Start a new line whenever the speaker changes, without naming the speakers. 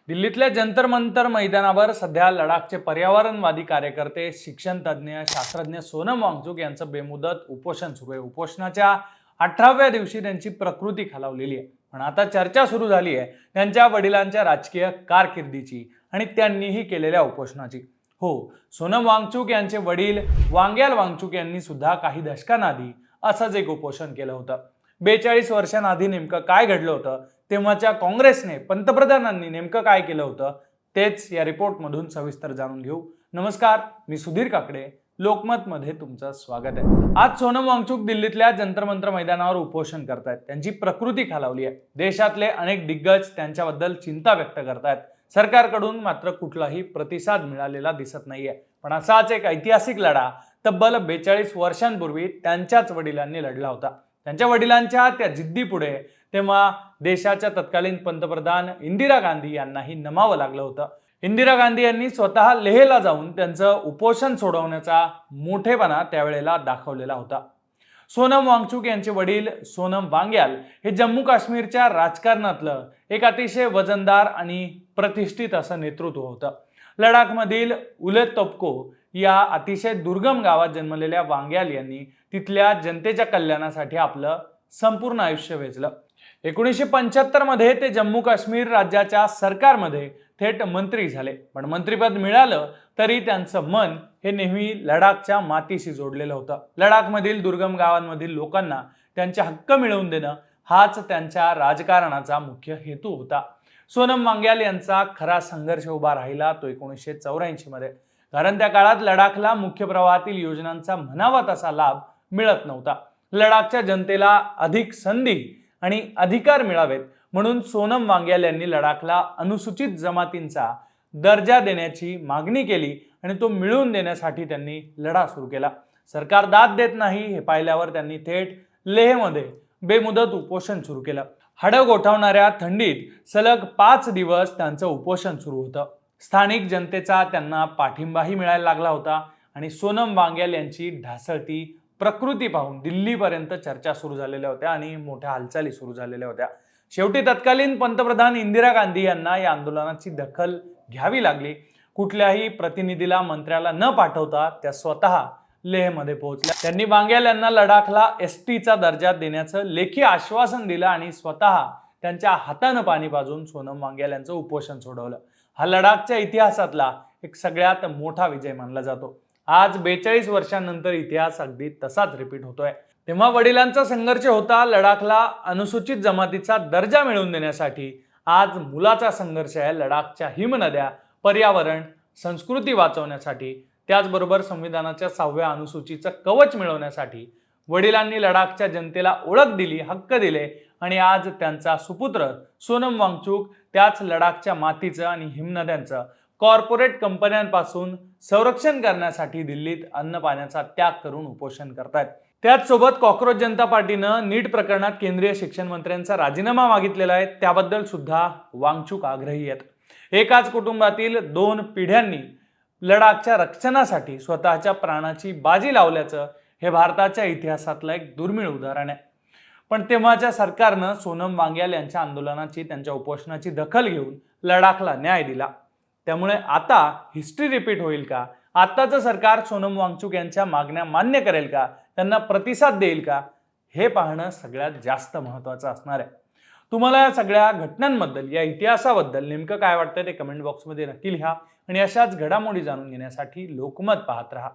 दिल्लीतल्या जंतर मंतर मैदानावर सध्या लडाखचे पर्यावरणवादी कार्यकर्ते, शिक्षण तज्ज्ञ, शास्त्रज्ञ सोनम वांगचुक यांचं बेमुदत उपोषण सुरू आहे। उपोषणाच्या 18व्या दिवशी त्यांची प्रकृती खालावलेली आहे। पण आता चर्चा सुरू झाली आहे त्यांच्या वडिलांच्या राजकीय कारकिर्दीची आणि त्यांनीही केलेल्या उपोषणाची। हो, सोनम वांगचुक यांचे वडील वांग्याल वांगचुक यांनी सुद्धा काही दशकांआधी असंच एक उपोषण केलं होतं। 42 वर्षांआधी नेमकं काय घडलं होतं, तेव्हाच्या काँग्रेसने, पंतप्रधानांनी नेमकं काय केलं होतं, तेच या रिपोर्टमधून सविस्तर जाणून घेऊ। नमस्कार, मी सुधीर काकडे, लोकमत मध्ये तुमचं स्वागत आहे। आज सोनम वांगचुक दिल्लीतल्या जंतर मंतर मैदानावर उपोषण करतायत। त्यांची प्रकृती खालावली आहे। देशातले अनेक दिग्गज त्यांच्याबद्दल चिंता व्यक्त करतायत। सरकारकडून मात्र कुठलाही प्रतिसाद मिळालेला दिसत नाहीये। पण असाच एक ऐतिहासिक लढा तब्बल 42 वर्षांपूर्वी त्यांच्याच वडिलांनी लढला होता। त्यांच्या वडिलांच्या त्या जिद्दीपुढे तेव्हा देशाच्या तत्कालीन पंतप्रधान इंदिरा गांधी यांनाही नमावं लागलं होतं। इंदिरा गांधी यांनी स्वतः लेहला जाऊन त्यांचं उपोषण सोडवण्याचा मोठेपणा त्यावेळेला दाखवलेला होता। सोनम वांगचुक यांचे वडील सोनम वांग्याल हे जम्मू काश्मीरच्या राजकारणातलं एक अतिशय वजनदार आणि प्रतिष्ठित असं नेतृत्व होतं। लडाखमधील उलेत तोप्को या अतिशय दुर्गम गावात जन्मलेल्या वांग्याल यांनी तिथल्या जनतेच्या कल्याणासाठी आपलं संपूर्ण आयुष्य वेचलं। 1975 मध्ये ते जम्मू काश्मीर राज्याच्या सरकारमध्ये थेट मंत्री झाले। पण मंत्रीपद मिळालं तरी त्यांचं मन हे नेहमी लडाखच्या मातीशी जोडलेलं होतं। लडाखमधील दुर्गम गावांमधील लोकांना त्यांचे हक्क मिळवून देणं हाच त्यांच्या राजकारणाचा मुख्य हेतू होता। सोनम वांग्याल यांचा खरा संघर्ष उभा राहिला तो 1984 मध्ये, कारण त्या काळात लडाखला मुख्य प्रवाहातील योजनांचा म्हणावा तसा लाभ मिळत नव्हता। लडाखच्या जनतेला अधिक संधी आणि अधिकार मिळावेत म्हणून सोनम वांग्याल यांनी लडाखला अनुसूचित जमातींचा दर्जा देण्याची मागणी केली आणि तो मिळवून देण्यासाठी त्यांनी लढा सुरू केला। सरकार दाद देत नाही हे पाहिल्यावर त्यांनी थेट लेहमध्ये बेमुदत उपोषण सुरू केलं। हाडं गोठवणाऱ्या थंडीत सलग 5 दिवस त्यांचं उपोषण सुरू होतं। स्थानिक जनतेचा त्यांना पाठिंबाही मिळायला लागला होता आणि सोनम वांग्याल यांची ढासळती प्रकृती पाहून दिल्लीपर्यंत चर्चा सुरू झालेल्या होत्या आणि मोठ्या हालचाली सुरू झालेल्या होत्या। शेवटी तत्कालीन पंतप्रधान इंदिरा गांधी यांना या आंदोलनाची दखल घ्यावी लागली। कुठल्याही प्रतिनिधीला, मंत्र्याला न पाठवता त्या स्वतः लेहमध्ये पोहोचल्या। त्यांनी वांग्याल यांना लडाखला एसटीचा दर्जा देण्याचं लेखी आश्वासन दिलं आणि स्वतः त्यांच्या हातानं पाणी पाजून सोनम वांग्याल यांचं उपोषण सोडवलं। हा लडाखच्या इतिहासातला एक सगळ्यात मोठा विजय मानला जातो। आज 42 वर्षांनंतर इतिहास अगदी तसाच रिपीट होतोय। तेव्हा वडिलांचा संघर्ष होता लडाखला अनुसूचित जमातीचा दर्जा मिळवून देण्यासाठी। आज मुलाचा संघर्ष आहे लडाखच्या हिमनद्या, पर्यावरण, संस्कृती वाचवण्यासाठी। त्याचबरोबर संविधानाच्या 6व्या अनुसूचीचं कवच मिळवण्यासाठी। वडिलांनी लडाखच्या जनतेला ओळख दिली, हक्क दिले आणि आज त्यांचा सुपुत्र सोनम वांगचुक त्याच लडाखच्या मातीचं आणि हिमनद्यांचं कॉर्पोरेट कंपन्यांपासून संरक्षण करण्यासाठी दिल्लीत अन्न पाण्याचा त्याग करून उपोषण करतायत। त्याचसोबत कॉकरोच जनता पार्टीनं नीट प्रकरणात केंद्रीय शिक्षण मंत्र्यांचा राजीनामा मागितलेला आहे, त्याबद्दल सुद्धा वांगचुक आग्रही आहेत। एकाच कुटुंबातील 2 पिढ्यांनी लडाखच्या रक्षणासाठी स्वतःच्या प्राणाची बाजी लावल्याचं हे भारताच्या इतिहासातलं एक दुर्मिळ उदाहरण आहे। पण तेव्हाच्या सरकारनं सोनम वांग्याल यांच्या आंदोलनाची, त्यांच्या उपोषणाची दखल घेऊन लडाखला न्याय दिला। त्यामुळे आता हिस्ट्री रिपीट होईल का? आताचं सरकार सोनम वांगचुक यांच्या मागण्या मान्य करेल का? त्यांना प्रतिसाद देईल का? हे पाहणं सगळ्यात जास्त महत्त्वाचं असणार आहे। तुम्हाला या सगळ्या घटनांबद्दल, या इतिहासाबद्दल नेमकं काय वाटतं ते कमेंट बॉक्समध्ये नक्की लिहा आणि अशाच घडामोडी जाणून घेण्यासाठी लोकमत पाहत राहा।